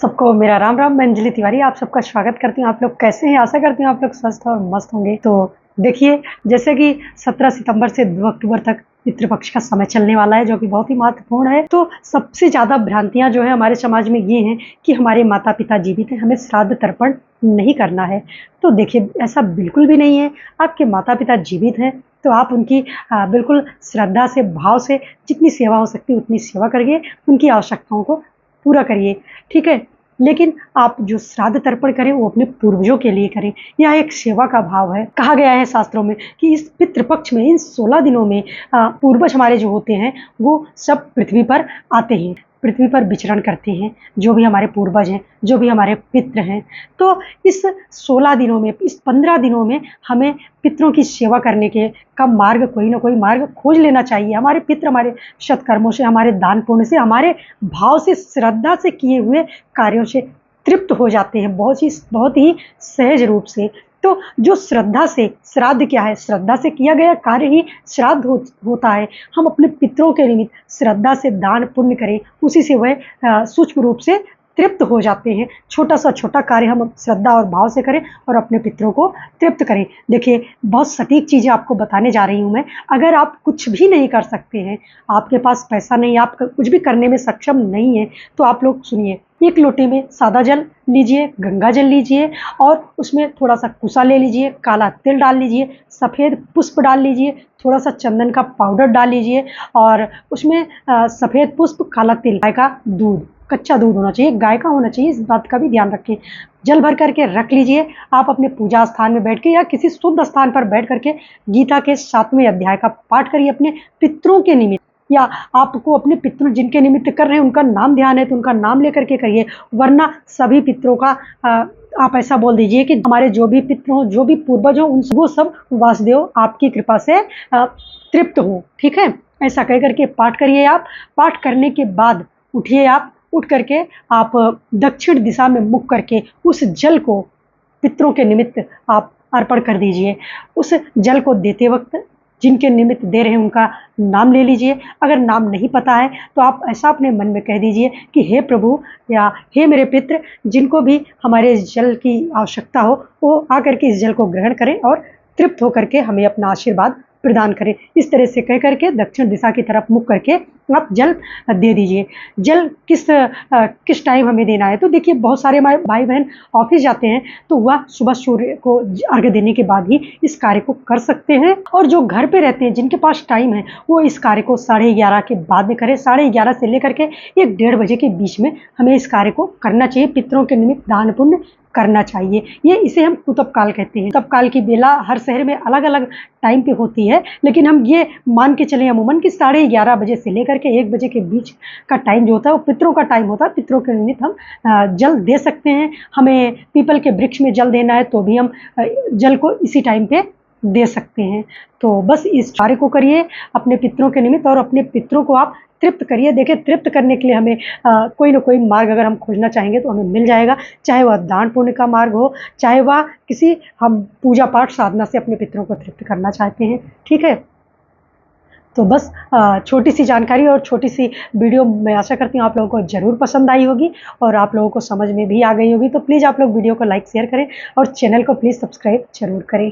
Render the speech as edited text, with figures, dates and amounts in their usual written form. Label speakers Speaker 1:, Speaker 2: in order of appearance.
Speaker 1: सबको मेरा राम राम। मैं अंजलि तिवारी आप सबका स्वागत करती हूँ। आप लोग कैसे हैं? आशा करती हूँ आप लोग स्वस्थ और मस्त होंगे। तो देखिए, जैसे कि 17 सितंबर से 2 अक्टूबर तक पितृपक्ष का समय चलने वाला है, जो कि बहुत ही महत्वपूर्ण है। तो सबसे ज़्यादा भ्रांतियाँ जो है हमारे समाज में ये हैं कि हमारे माता पिता जीवित हैं, हमें श्राद्ध तर्पण नहीं करना है। तो देखिए, ऐसा बिल्कुल भी नहीं है। आपके माता पिता जीवित हैं तो आप उनकी बिल्कुल श्रद्धा से, भाव से जितनी सेवा हो सकती है उतनी सेवा करिए, उनकी आवश्यकताओं को पूरा करिए, ठीक है? लेकिन आप जो श्राद्ध तर्पण करें वो अपने पूर्वजों के लिए करें। यह एक सेवा का भाव है। कहा गया है शास्त्रों में कि इस पितृपक्ष में, इन 16 दिनों में पूर्वज हमारे जो होते हैं वो सब पृथ्वी पर आते हैं, पृथ्वी पर विचरण करते हैं। जो भी हमारे पूर्वज हैं, जो भी हमारे पितृ हैं, तो इस 16 दिनों में, इस 15 दिनों में हमें पितरों की सेवा करने के का मार्ग, कोई ना कोई मार्ग खोज लेना चाहिए। हमारे पितृ हमारे सत्कर्मों से, हमारे दान पुण्य से, हमारे भाव से, श्रद्धा से किए हुए कार्यों से तृप्त हो जाते हैं, बहुत ही सहज रूप से। तो जो श्रद्धा से, श्राद्ध क्या है? श्रद्धा से किया गया कार्य ही श्राद्ध होता है। हम अपने पितरों के निमित्त श्रद्धा से दान पुण्य करें, उसी से वह सूक्ष्म रूप से तृप्त हो जाते हैं। छोटा सा छोटा कार्य हम श्रद्धा और भाव से करें और अपने पितरों को तृप्त करें। देखिए, बहुत सटीक चीज़ें आपको बताने जा रही हूँ मैं। अगर आप कुछ भी नहीं कर सकते हैं, आपके पास पैसा नहीं, आप कुछ भी करने में सक्षम नहीं है, तो आप लोग सुनिए, एक लोटे में सादा जल लीजिए, गंगा जल लीजिए और उसमें थोड़ा सा कुसा ले लीजिए, काला तिल डाल लीजिए, सफ़ेद पुष्प डाल लीजिए, थोड़ा सा चंदन का पाउडर डाल लीजिए और उसमें सफ़ेद पुष्प, काला तिल, गाय का दूध, कच्चा दूध होना चाहिए, गाय का होना चाहिए, इस बात का भी ध्यान रखें। जल भर करके रख लीजिए। आप अपने पूजा स्थान में बैठ के या किसी शुद्ध स्थान पर बैठ करके गीता के 7वें अध्याय का पाठ करिए अपने पितरों के निमित्त। या आपको अपने पितृ जिनके निमित्त कर रहे हैं उनका नाम ध्यान है तो उनका नाम लेकर के करिए, वरना सभी पितरों का आप ऐसा बोल दीजिए कि हमारे जो भी पितृ हों, जो भी पूर्वज हों, वो सब वासुदेव आपकी कृपा से तृप्त हो, ठीक है? ऐसा कह करके पाठ करिए। आप पाठ करने के बाद उठिए, आप उठ करके आप दक्षिण दिशा में मुख करके उस जल को पितरों के निमित्त आप अर्पण कर दीजिए। उस जल को देते वक्त जिनके निमित्त दे रहे हैं उनका नाम ले लीजिए। अगर नाम नहीं पता है तो आप ऐसा अपने मन में कह दीजिए कि हे प्रभु या हे मेरे पितृ, जिनको भी हमारे इस जल की आवश्यकता हो वो आकर के इस जल को ग्रहण करें और तृप्त होकर के हमें अपना आशीर्वाद प्रदान करें। इस तरह से कह करके दक्षिण दिशा की तरफ मुख करके आप जल दे दीजिए। जल किस टाइम हमें देना है? तो देखिए, बहुत सारे हमारे भाई बहन ऑफिस जाते हैं तो वह सुबह सूर्य को अर्घ्य देने के बाद ही इस कार्य को कर सकते हैं, और जो घर पे रहते हैं जिनके पास टाइम है वो इस कार्य को 11:30 के बाद में करें। 11:30 से लेकर के 1-1:30 बजे के बीच में हमें इस कार्य को करना चाहिए। पितरों के निमित्त दान पुण्य करना चाहिए। इसे हम कुतुब काल कहते हैं। कुतुब काल की बेला हर शहर में अलग अलग टाइम पे होती है, लेकिन हम ये मान के चले अमूमन कि 11:30 बजे से लेकर के 1 बजे के बीच का टाइम जो होता है वो पितरों का टाइम होता है। पितरों के निमित्त हम जल दे सकते हैं। हमें पीपल के वृक्ष में जल देना है तो भी हम जल को इसी टाइम पे दे सकते हैं। तो बस इस कार्य को करिए अपने पितरों के निमित्त और अपने पितरों को आप तृप्त करिए। देखिए, तृप्त करने के लिए हमें कोई ना कोई मार्ग अगर हम खोजना चाहेंगे तो हमें मिल जाएगा, चाहे वह दान पुण्य का मार्ग हो, चाहे वह किसी हम पूजा पाठ साधना से अपने पितरों को तृप्त करना चाहते हैं, ठीक है? तो बस छोटी सी जानकारी और छोटी सी वीडियो मैं आशा करती हूँ आप लोगों को ज़रूर पसंद आई होगी और आप लोगों को समझ में भी आ गई होगी। तो प्लीज़ आप लोग वीडियो को लाइक शेयर करें और चैनल को प्लीज़ सब्सक्राइब ज़रूर करें।